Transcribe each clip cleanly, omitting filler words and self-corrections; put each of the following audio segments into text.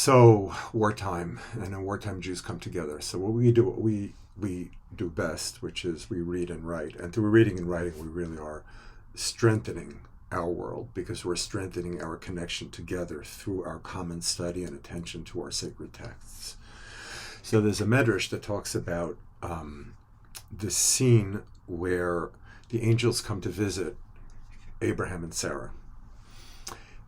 So wartime, and then wartime Jews come together. So we do what we do best, which is we read and write. And through reading and writing, we really are strengthening our world, because we're strengthening our connection together through our common study and attention to our sacred texts. So there's a medrash that talks about the scene where the angels come to visit Abraham and Sarah.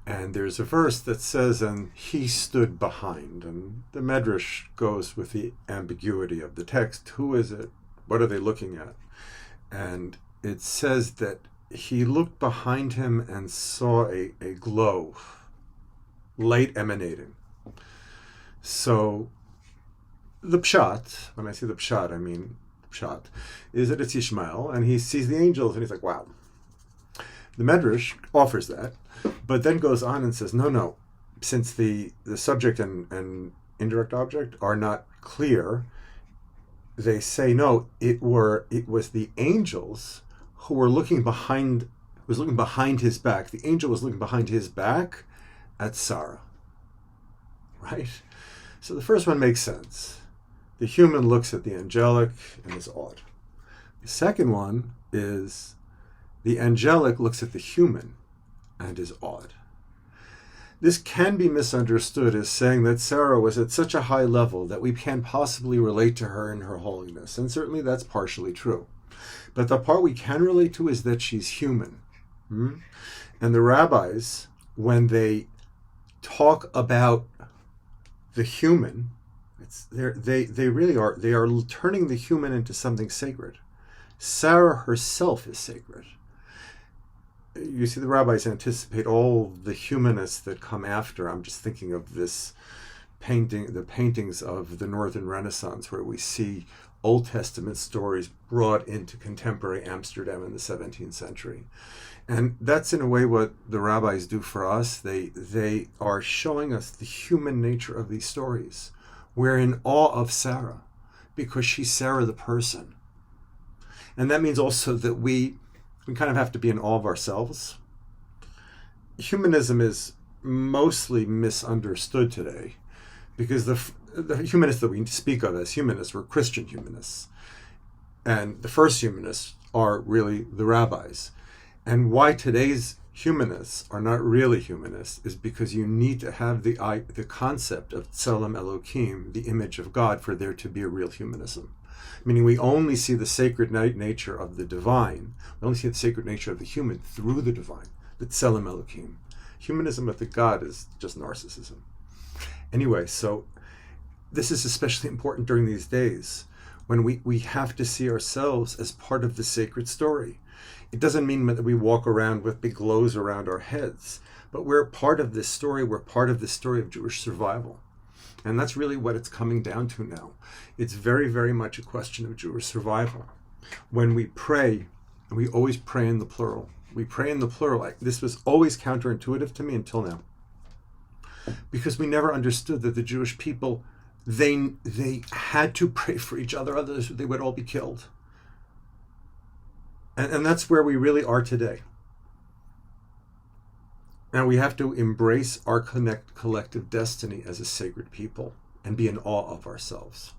And there's a verse that says, and he stood behind. And the Medrash goes with the ambiguity of the text. Who is it? What are they looking at? And it says that he looked behind him and saw a glow, light emanating. So the pshat, when I say the pshat, I mean pshat, is that it's Ishmael, and he sees the angels, and he's like, wow. The Medrash offers that, but then goes on and says, no, since the subject and indirect object are not clear, they say, no, it was the angels who were looking behind his back. The angel was looking behind his back at Sarah, right? So the first one makes sense. The human looks at the angelic and is awed. The second one is the angelic looks at the human and is awed. This can be misunderstood as saying that Sarah was at such a high level that we can't possibly relate to her in her holiness. And certainly that's partially true. But the part we can relate to is that she's human. And the rabbis, when they talk about the human, they really are turning the human into something sacred. Sarah herself is sacred. You see, the rabbis anticipate all the humanists that come after. I'm just thinking of this painting, the paintings of the Northern Renaissance, where we see Old Testament stories brought into contemporary Amsterdam in the 17th century. And that's in a way what the rabbis do for us. They are showing us the human nature of these stories. We're in awe of Sarah because she's Sarah the person. And that means also that we kind of have to be in awe of ourselves. Humanism is mostly misunderstood today because the humanists that we speak of as humanists were Christian humanists. And the first humanists are really the rabbis. And why today's humanists are not really humanists is because you need to have the concept of Tselem Elohim, the image of God, for there to be a real humanism. Meaning we only see the sacred nature of the divine. We only see the sacred nature of the human through the divine, the Tselem Elohim. Humanism with the God is just narcissism. Anyway, so this is especially important during these days when we have to see ourselves as part of the sacred story. It doesn't mean that we walk around with big glows around our heads, but we're part of this story. We're part of the story of Jewish survival. And that's really what it's coming down to now. It's very, very much a question of Jewish survival. When we pray, we always pray in the plural. We pray in the plural. This was always counterintuitive to me until now. Because we never understood that the Jewish people, they had to pray for each other, otherwise they would all be killed. And that's where we really are today. And we have to embrace our collective destiny as a sacred people and be in awe of ourselves.